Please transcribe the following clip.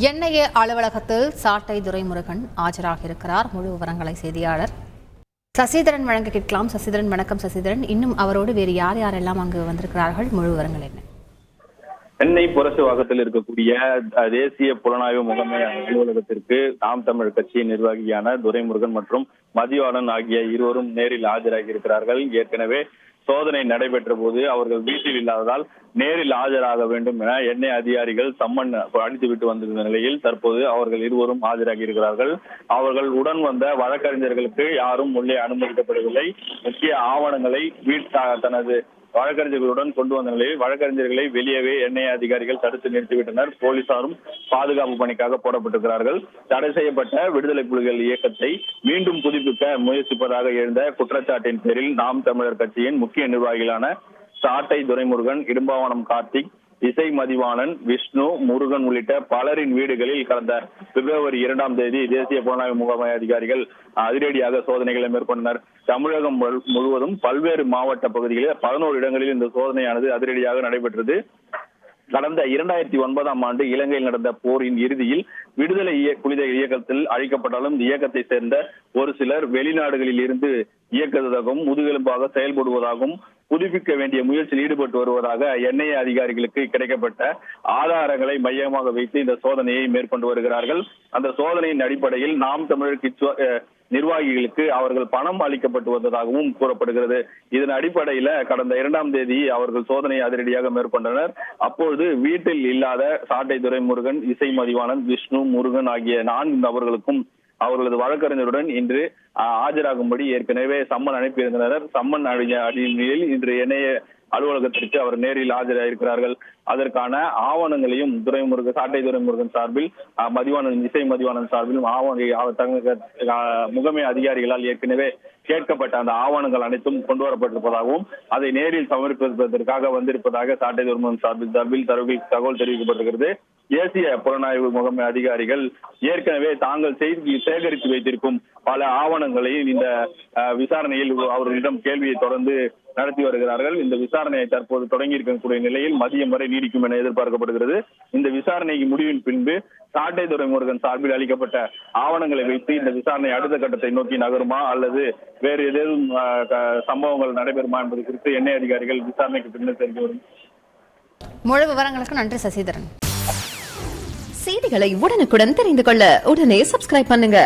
NIA அலுவலகத்தில் சாட்டை துரைமுருகன் ஆஜராக இருக்கிறார். முழு விவரங்களை செய்தியாளர் சசிதரன் வழங்க கேட்கலாம். சசிதரன், வணக்கம் சசிதரன். இன்னும் அவரோடு வேறு யார் யாரெல்லாம் அங்கு வந்திருக்கிறார்கள்? முழு விவரங்கள் என்ன? சென்னை புரசவாக்கத்தில் இருக்கக்கூடிய தேசிய புலனாய்வு முகமை அலுவலகத்திற்கு நாம் தமிழர் கட்சியின் நிர்வாகியான துரைமுருகன் மற்றும் மதிவாணன் ஆகிய இருவரும் நேரில் ஆஜராகி இருக்கிறார்கள். ஏற்கனவே சோதனை நடைபெற்ற போது அவர்கள் வீட்டில் இல்லாததால் நேரில் ஆஜராக வேண்டும் என என்ஐஏ அதிகாரிகள் சம்மன் அளித்துவிட்டு வந்திருந்த நிலையில் தற்போது அவர்கள் இருவரும் ஆஜராகி இருக்கிறார்கள். அவர்கள் உடன் வந்த வழக்கறிஞர்களுக்கு யாரும் உள்ளே அனுமதிக்கப்படவில்லை. முக்கிய ஆவணங்களை தனது வழக்கறிஞர்களுடன் கொண்டு வந்த நிலையில் வழக்கறிஞர்களை வெளியவே என்ஐஏ அதிகாரிகள் தடுத்து நிறுத்திவிட்டனர். போலீசாரும் பாதுகாப்பு பணிக்காக போடப்பட்டிருக்கிறார்கள். தடை செய்யப்பட்ட விடுதலை புலிகள் இயக்கத்தை மீண்டும் புதுப்பிக்க முயற்சிப்பதாக எழுந்த குற்றச்சாட்டின் பேரில் நாம் தமிழர் கட்சியின் முக்கிய நிர்வாகிகளான சாட்டை துரைமுருகன், இடும்பாவனம் கார்த்திக், இசை மதிவாணன், விஷ்ணு, முருகன் உள்ளிட்ட பலரின் வீடுகளில் கடந்த பிப்ரவரி 2ஆம் தேதி தேசிய புலனாய்வு முகமை அதிகாரிகள் அதிரடியாக சோதனைகளை மேற்கொண்டனர். தமிழகம் முழுவதும் பல்வேறு மாவட்ட பகுதிகளில் 11 இடங்களில் இந்த சோதனையானது அதிரடியாக நடைபெற்றது. கடந்த 2009ஆம் ஆண்டு இலங்கையில் நடந்த போரின் இறுதியில் விடுதலை புலிகள் இயக்கத்தில் அழைக்கப்பட்டாலும் இந்த இயக்கத்தை சேர்ந்த ஒரு சிலர் வெளிநாடுகளில் இருந்து இயக்கத்தாகவும் முதுகெலும்பாக செயல்படுவதாகவும் புதுப்பிக்க வேண்டிய முயற்சியில் ஈடுபட்டு வருவதாக என்ஐஏ அதிகாரிகளுக்கு கிடைக்கப்பட்ட ஆதாரங்களை மையமாக வைத்து இந்த சோதனையை மேற்கொண்டு வருகிறார்கள். அந்த சோதனையின் அடிப்படையில் நாம் தமிழர் நிர்வாகிகளுக்கு அவர்கள் பணம் அளிக்கப்பட்டு வந்ததாகவும் கூறப்படுகிறது. இதன் அடிப்படையில கடந்த 2ஆம் தேதி அவர்கள் சோதனையை அதிரடியாக மேற்கொண்டனர். அப்பொழுது வீட்டில் இல்லாத சாட்டை துரைமுருகன், இசை மதிவாணன், விஷ்ணு, முருகன் ஆகிய 4 நபர்களுக்கும் அவர்களது வழக்கறிஞருடன் இன்று ஆஜராகும்படி ஏற்கனவே சம்மன் அனுப்பியிருந்தனர். சம்மன் அடிப்படையில் இன்று என்ஐஏ அலுவலகத்திற்கு அவர் நேரில் ஆஜராயிருக்கிறார்கள். அதற்கான ஆவணங்களையும் சாட்டை துரைமுருகன் சார்பில், மதிவாணன், இசை மதிவாணன் சார்பிலும் முகமை அதிகாரிகளால் ஏற்கனவே கேட்கப்பட்ட அந்த ஆவணங்கள் அனைத்தும் கொண்டு வரப்பட்டிருப்பதாகவும் அதை நேரில் சமர்ப்பிப்பதற்காக வந்திருப்பதாக சாட்டை துரைமுருகன் சார்பில் தகவல் தெரிவிக்கப்பட்டிருக்கிறது. தேசிய புலனாய்வு முகமை அதிகாரிகள் ஏற்கனவே தாங்கள் சேகரித்து வைத்திருக்கும் பல ஆவணங்களையும் இந்த விசாரணையில் அவர்களிடம் கேள்வியை தொடர்ந்து நடத்தி வருகிறார்கள். இந்த விசாரணையை தற்போது தொடங்கி இருக்கக்கூடிய நிலையில் மதியம் வரை நீடிக்கும் என எதிர்பார்க்கப்படுகிறது. இந்த விசாரணைக்கு முடிவின் பின்பு சாட்டை துரைமுருகன் சார்பில் அளிக்கப்பட்ட ஆவணங்களை வைத்து இந்த விசாரணை அடுத்த கட்டத்தை நோக்கி நகருமா அல்லது வேறு ஏதேனும் சம்பவங்கள் நடைபெறுமா என்பது குறித்து என்ஐஏ அதிகாரிகள் விசாரணைக்கு பின்னர் தெரிந்து வரும். முழு விவரங்களுக்கு நன்றி சசிதரன். செய்திகளை உடனுக்குடன் தெரிந்து கொள்ள உடனே சப்ஸ்கிரைப் பண்ணுங்க.